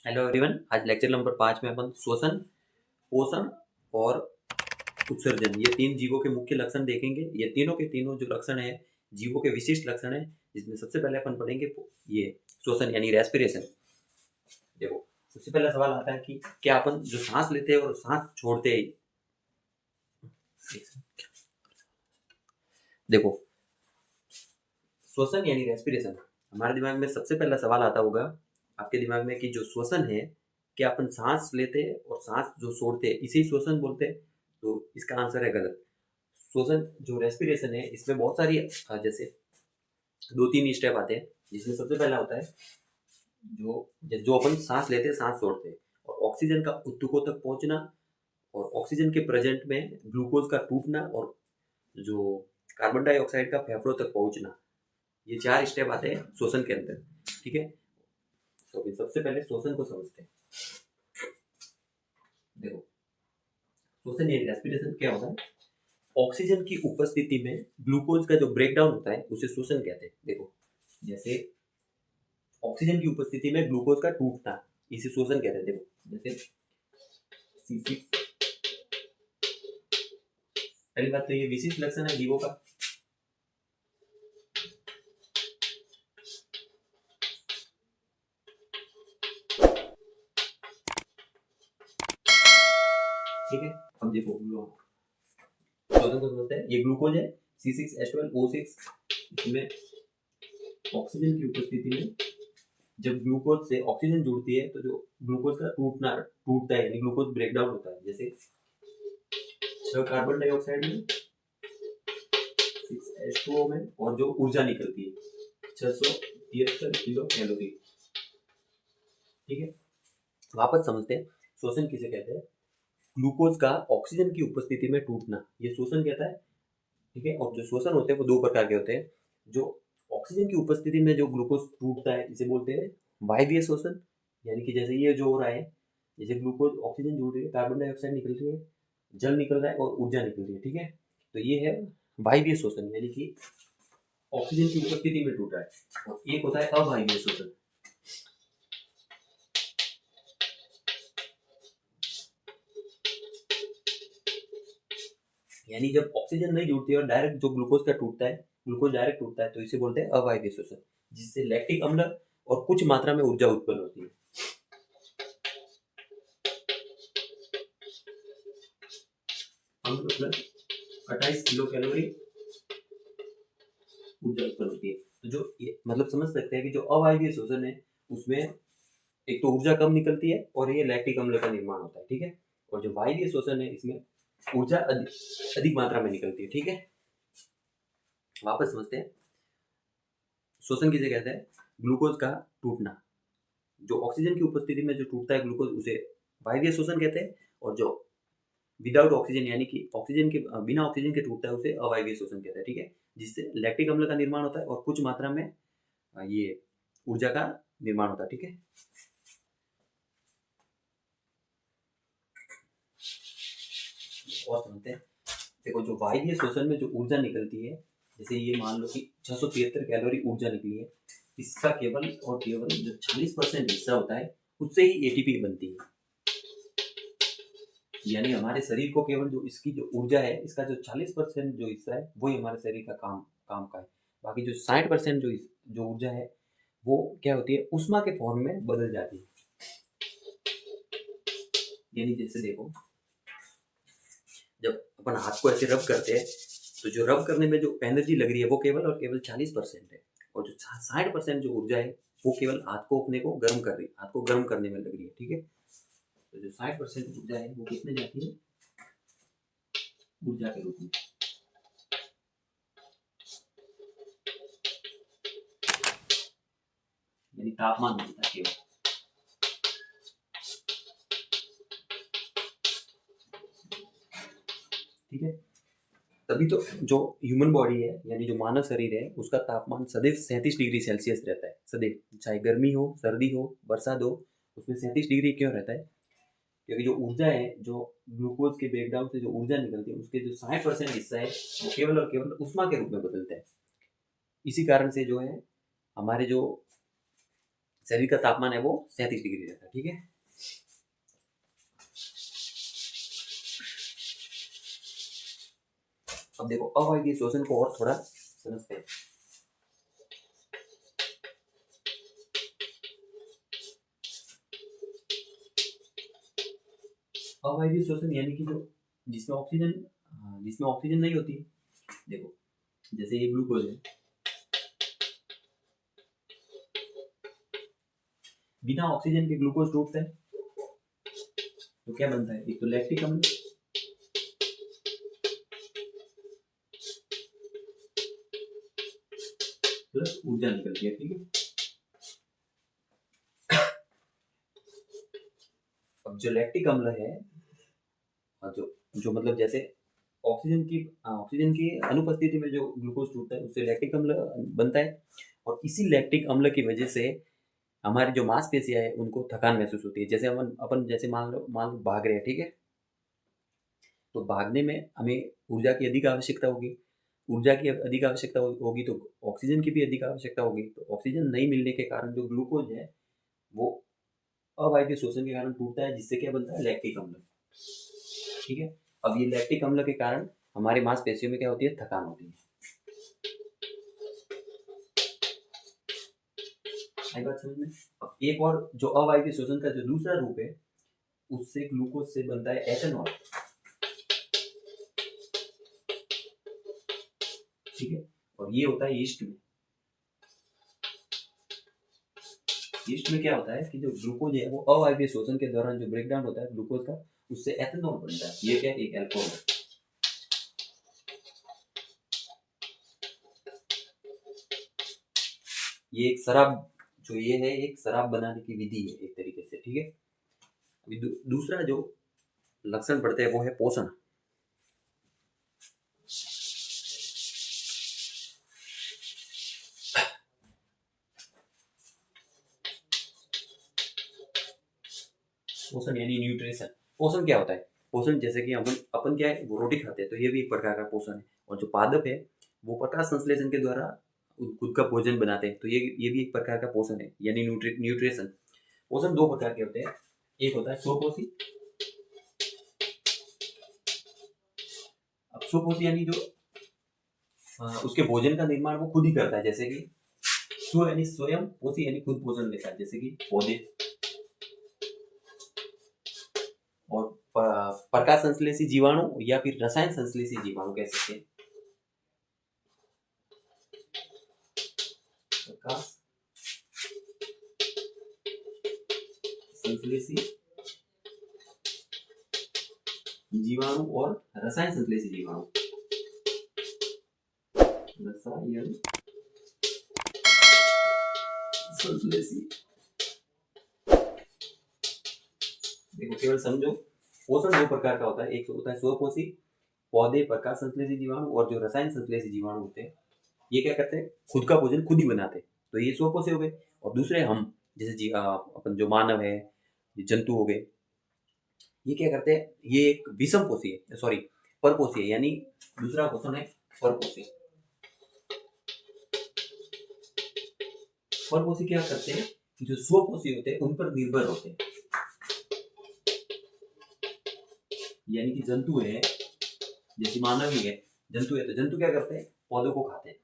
Hello everyone. आज lecture number 5 में अपन श्वसन, पोषण और उत्सर्जन ये तीन जीवों के मुख्य लक्षण देखेंगे। ये तीनों के तीनों जो लक्षण है जीवों के विशिष्ट लक्षण है, जिसमें सबसे पहले अपन पढ़ेंगे ये श्वसन यानी रेस्पिरेशन। देखो, सबसे पहला सवाल आता है कि क्या अपन जो सांस लेते हैं और सांस छोड़ते हैं, देखो श्वसन यानी रेस्पिरेशन, हमारे दिमाग में सबसे पहला सवाल आता होगा आपके दिमाग में कि जो श्वसन है, क्या अपन सांस लेते हैं और सांस जो छोड़ते हैं इसे श्वसन बोलते हैं? तो इसका आंसर है गलत। श्वसन जो रेस्पिरेशन है इसमें बहुत सारी जैसे 2-3 स्टेप आते हैं, जिसमें सबसे पहला होता है जो जो अपन सांस लेते हैं सांस छोड़ते हैं, और ऑक्सीजन का ऊतकों तक पहुंचना, और ऑक्सीजन के प्रेजेंट में ग्लूकोज का टूटना, और जो कार्बन डाइऑक्साइड का फेफड़ों तक पहुंचना। ये 4 स्टेप आते हैं श्वसन के अंदर। ठीक है, तो फिर सबसे पहले श्वसन को समझते हैं। देखो, श्वसन यानी रेस्पिरेशन क्या होता है? ऑक्सीजन की उपस्थिति में ग्लूकोज का जो ब्रेकडाउन होता है उसे श्वसन कहते हैं। देखो, जैसे ऑक्सीजन की उपस्थिति में ग्लूकोज का टूटना, इसे श्वसन कहते हैं। देखो जैसे C6, पहली बात तो ये विशिष्ट लक्षण है जीवों का। ठीक है, अब देखो श्वसन को समझते हैं। ये ग्लूकोज है C6H12O6, इसमें ऑक्सीजन की उपस्थिति में जब ग्लूकोज से ऑक्सीजन जुड़ती है तो जो ग्लूकोज का टूटता है यानी ग्लूकोज ब्रेकडाउन होता है। जैसे 6 कार्बन डाइऑक्साइड में, 6H2O में, और जो ऊर्जा निकलती है 673 किलो कैलोरी। ठीक है, वापस समझते हैं श्वसन किसे कहते हैं। ग्लूकोज का ऑक्सीजन की उपस्थिति में टूटना, ये श्वसन कहता है। ठीक है, और जो श्वसन होते हैं वो 2 प्रकार के होते हैं। जो ऑक्सीजन की उपस्थिति में जो ग्लूकोज टूटता है इसे बोलते हैं वायवीय श्वसन, यानी कि जैसे ये जो हो रहा है, जैसे ग्लूकोज ऑक्सीजन जुड़ रही है, कार्बन डाइऑक्साइड निकल रही है, जल निकल रहा है और ऊर्जा निकल रही है। ठीक है, तो ये है वायवीय श्वसन, यानी कि ऑक्सीजन की उपस्थिति में टूट रहा है। और एक होता है अवायवीय श्वसन। यानी जब ऑक्सीजन नहीं जुड़ती है और डायरेक्ट जो ग्लूकोज का टूटता है, ग्लूकोज डायरेक्ट टूटता है, तो इसे बोलते हैं अवायवीय श्वसन, जिससे लैक्टिक अम्ल और कुछ मात्रा में ऊर्जा उत्पन्न होती है। अम्ल प्लस 28 किलो कैलोरी ऊर्जा उत्पन्न होती है। तो जो मतलब समझ सकते हैं कि जो अवायवीय श्वसन है उसमें एक तो ऊर्जा कम निकलती है और ये लैक्टिक अम्ल का निर्माण होता है। ठीक है, और जो वायवीय श्वसन है इसमें ऊर्जा अधिक मात्रा में निकलती है। ठीक है, वापस समझते हैं श्वसन किसे कहते हैं। ग्लूकोज का टूटना, जो ऑक्सीजन की उपस्थिति में जो टूटता है ग्लूकोज, उसे वायवीय श्वसन कहते हैं। और जो विदाउट ऑक्सीजन यानी कि ऑक्सीजन के बिना ऑक्सीजन के टूटता है उसे अवायवीय श्वसन कहते हैं। ठीक है, जिससे लैक्टिक अम्ल का निर्माण होता है और कुछ मात्रा में ये ऊर्जा का निर्माण होता है। ठीक है, और समझते हैं। देखो, जो वायवीय श्वसन में जो ऊर्जा निकलती है, जैसे ये मान लो कि 673 कैलोरी ऊर्जा निकली है, इसका केवल और केवल जो 40% हिस्सा होता है उससे ही एटीपी बनती है। यानी हमारे शरीर को केवल जो इसकी जो ऊर्जा है, इसका जो 40% जो हिस्सा है वही हमारे शरीर का काम का है। बाकी जो 60% जो ऊर्जा है वो क्या होती है, उष्मा के फॉर्म में बदल जाती है। यानी जैसे देखो, जब अपन हाथ को ऐसे रब करते हैं तो जो रब करने में जो एनर्जी लग रही है वो केवल और केवल 40% है, और जो 60% जो ऊर्जा है वो केवल हाथ को अपने को गर्म कर रही है, हाथ को गर्म करने में लग रही है। ठीक है, तो जो 60% ऊर्जा है वो किसमें जाती है, ऊर्जा के रूप में। यानी तापमान बनता है केवल। ठीक है, तभी तो जो ह्यूमन बॉडी है यानी जो मानव शरीर है उसका तापमान सदैव 37 डिग्री सेल्सियस रहता है। सदैव, चाहे गर्मी हो, सर्दी हो, बरसात हो, उसमें 37 डिग्री क्यों रहता है? क्योंकि जो ऊर्जा है, जो ग्लूकोज के ब्रेकडाउन से जो ऊर्जा निकलती है उसके जो 60% हिस्सा है वो केवल और केवल उष्मा के रूप में बदलता है। इसी कारण से जो है हमारे जो शरीर का तापमान है वो 37 डिग्री रहता है। ठीक है, अब देखो अवायवीय श्वसन को और थोड़ा समझते हैं। अवायवीय श्वसन यानी कि जो जिसमें ऑक्सीजन नहीं होती। देखो जैसे ये ग्लूकोज है, बिना ऑक्सीजन के ग्लूकोज टूटता है तो क्या बनता है, एक तो लैक्टिक अम्ल प्लस ऊर्जा निकलती है। ठीक है, अब जो लैक्टिक अम्ल है और जो मतलब जैसे ऑक्सीजन की अनुपस्थिति में जो ग्लूकोज टूटता है उससे लैक्टिक अम्ल बनता है, और इसी लैक्टिक अम्ल की वजह से हमारी जो मांसपेशियां है उनको थकान महसूस होती है। जैसे अपन जैसे मान लो भाग रहे हैं। ठीक है, तो भागने में हमें ऊर्जा की अधिक आवश्यकता होगी, ऊर्जा की अधिक आवश्यकता होगी तो ऑक्सीजन की भी अधिक आवश्यकता होगी। तो ऑक्सीजन नहीं मिलने के कारण जो ग्लूकोज है वो अवायवीय श्वसन के कारण टूटता है, जिससे क्या बनता है, लैक्टिक अम्ल। ठीक है, अब ये लैक्टिक अम्ल के कारण हमारे मांसपेशियों में क्या होती है, थकान होती है। आई बात समझ में? अब एक और जो अवायवीय श्वसन का जो दूसरा रूप है, उससे ग्लूकोज से बनता है एथेनॉल। ठीक है, और ये होता है यीस्ट में। यीस्ट में क्या होता है कि जो ग्लूकोज है वो अवायवीय श्वसन के दौरान जो ब्रेकडाउन होता है ग्लूकोज का, उससे एथेनॉल बनता है। ये क्या है, एक अल्कोहल है। ये एक शराब, जो ये है एक शराब बनाने की विधि है एक तरीके से। ठीक है, अभी दूसरा जो लक्षण पड़ते हैं वो है पोषण। पोषण यानी न्यूट्रिशन। पोषण क्या होता है, पोषण जैसे कि अपन क्या है, वो रोटी खाते हैं तो ये भी एक प्रकार का पोषण है। और जो पादप है वो प्रकाश संश्लेषण के द्वारा खुद का भोजन बनाते हैं, तो ये भी एक प्रकार का पोषण है, यानी न्यूट्रिशन। पोषण दो प्रकार के होते हैं, एक होता है स्वपोषी। अब स्वपोषी यानी जो उसके भोजन का निर्माण वो खुद ही करता है, जैसे कि स्व यानी स्वयं, पोषी यानी खुद पोषण लेता है, जैसे कि पौधे। और प्रकाश संश्लेषी जीवाणु या फिर रसायन संश्लेषी जीवाणु कह सकते हैं। प्रकाश संश्लेषी जीवाणु और रसायन संश्लेषी जीवाणु। रसायन संश्लेषी, देखो केवल समझो, पोषण दो प्रकार का होता है, एक होता है स्वपोषी पौधे प्रकाश संश्लेषी जीवाणु, और जो रसायन संश्लेषी जीवाणु होते हैं ये क्या करते हैं, खुद का भोजन खुद ही बनाते हैं, तो ये स्वपोषी हो गए। और दूसरे हम जैसे अपन जो मानव है, जंतु हो गए, ये क्या करते हैं, ये एक विषम पोषी है, सॉरी परपोषी है, यानी दूसरा क्वेश्चन है परपोषी। परपोषी क्या करते हैं, जो स्वपोषी होते हैं उन पर निर्भर होते हैं, यानी कि जंतु है, जैसे मानव ही है, जंतु है, तो जंतु क्या करते हैं, पौधों को खाते हैं,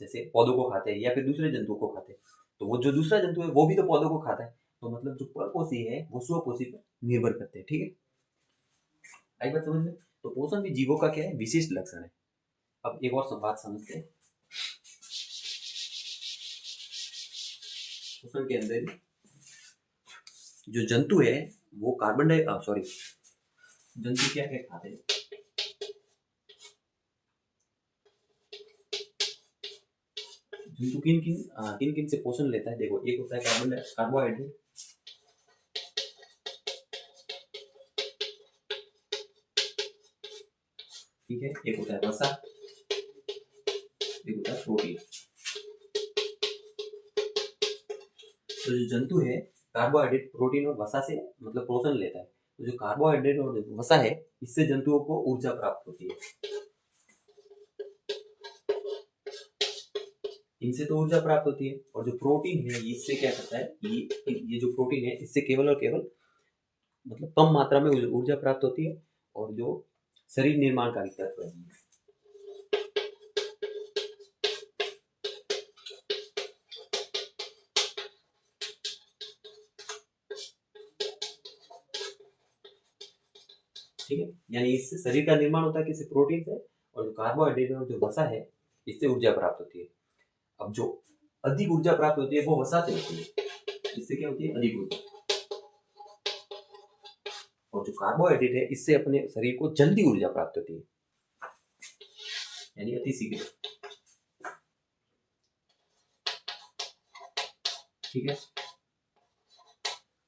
जैसे पौधों को खाते हैं या फिर दूसरे जंतुओं को खाते हैं, तो वो जो दूसरा जंतु है वो भी तो पौधों को खाता है, तो मतलब जो परपोषी है वो स्वपोषी पर निर्भर करते हैं। ठीक है, आई बात समझ में? तो पोषण भी जीवों का क्या है, विशिष्ट लक्षण है। अब एक और बात समझते हैं, पोषण के अंदर जो जंतु है वो जंतु क्या क्या खाते हैं, जंतु किन किन से पोषण लेता है, देखो एक होता है कार्बोहाइड्रेट, ठीक है, एक होता है वसा, एक होता है प्रोटीन। तो जो जंतु है कार्बोहाइड्रेट, प्रोटीन और वसा से मतलब पोषण लेता है, तो जो कार्बोहाइड्रेट और वसा है इससे जंतुओं को ऊर्जा प्राप्त होती है। इनसे तो ऊर्जा प्राप्त होती है। और जो प्रोटीन है इससे क्या करता है, ये जो प्रोटीन है इससे केवल और केवल मतलब कम मात्रा में ऊर्जा प्राप्त होती है, और जो शरीर निर्माणकारी तत्व है। ठीक है, यानी इससे शरीर का निर्माण होता है किसी प्रोटीन से, और जो कार्बोहाइड्रेट और जो वसा है इससे ऊर्जा प्राप्त होती है। अब जो अधिक ऊर्जा प्राप्त होती है वो वसा से होती है, इससे क्या होती है, अधिक ऊर्जा। और जो कार्बोहाइड्रेट है इससे अपने शरीर को जल्दी ऊर्जा प्राप्त होती है, यानी अति शीघ्र। ठीक है,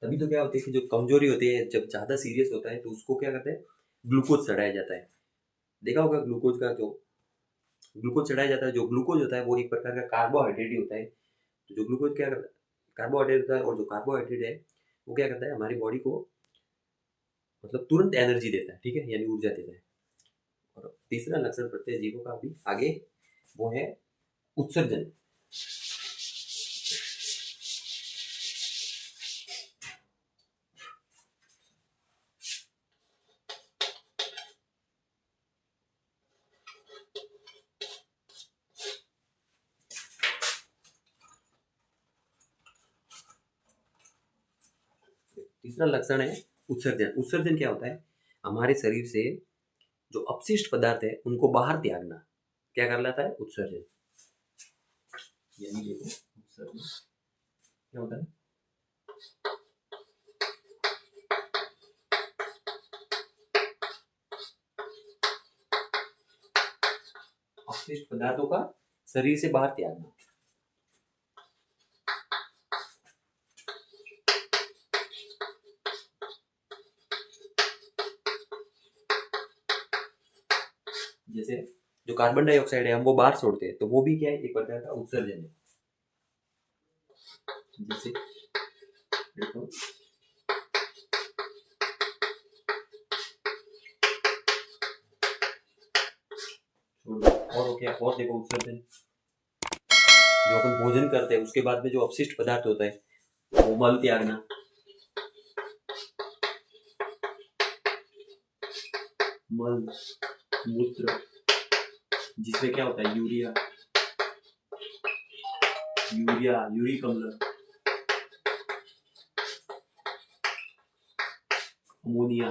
तभी तो क्या होती है कि जो कमजोरी होती है, जब ज्यादा सीरियस होता है तो उसको क्या करते हैं, ग्लूकोज चढ़ाया जाता है। देखा होगा ग्लूकोज का, जो ग्लूकोज चढ़ाया जाता है, जो ग्लूकोज होता है वो एक प्रकार का कार्बोहाइड्रेट ही होता है। तो जो ग्लूकोज क्या करता है, कार्बोहाइड्रेट होता है, और जो कार्बोहाइड्रेट है वो क्या करता है, हमारी बॉडी को मतलब तुरंत एनर्जी देता है। ठीक है, यानी ऊर्जा देता है। और तीसरा लक्षण प्रत्यय जीवों का अभी आगे, वो है उत्सर्जन। तीसरा लक्षण है उत्सर्जन। उत्सर्जन क्या होता है, हमारे शरीर से जो अपशिष्ट पदार्थ है उनको बाहर त्यागना, क्या कर लाता है, उत्सर्जन। यानी देखो उत्सर्जन क्या होता है, अपशिष्ट पदार्थों का शरीर से बाहर त्यागना। जैसे जो कार्बन डाइऑक्साइड है हम वो बाहर छोड़ते हैं, तो वो भी क्या है, एक प्रकार का उत्सर्जन है। जैसे देखो, और क्या, और देखो उत्सर्जन, जो अपन भोजन करते हैं उसके बाद में जो अपशिष्ट पदार्थ होता है वो मल त्यागना। मल, मूत्र, जिसमें क्या होता है, यूरिया, यूरिक अम्ल, अमोनिया।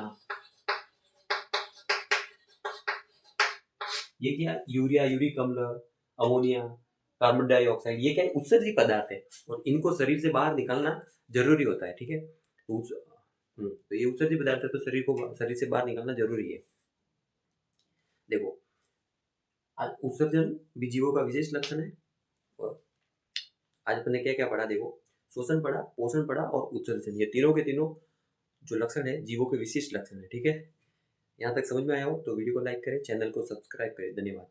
ये क्या, यूरिया, यूरिक अम्ल, अमोनिया, कार्बन डाइऑक्साइड, ये क्या है, उत्सर्जित पदार्थ है, और इनको शरीर से बाहर निकालना जरूरी होता है। ठीक है, तो ये उत्सर्जित पदार्थ है, तो शरीर से बाहर निकालना जरूरी है। देखो, आज उत्सर्जन भी जीवों का विशेष लक्षण है। और आज अपन ने क्या क्या पढ़ा, देखो, शोषण पढ़ा, पोषण पढ़ा और उत्सर्जन, ये तीनों के तीनों जो लक्षण है जीवों के विशिष्ट लक्षण है। ठीक है, यहाँ तक समझ में आया हो तो वीडियो को लाइक करें, चैनल को सब्सक्राइब करें। धन्यवाद।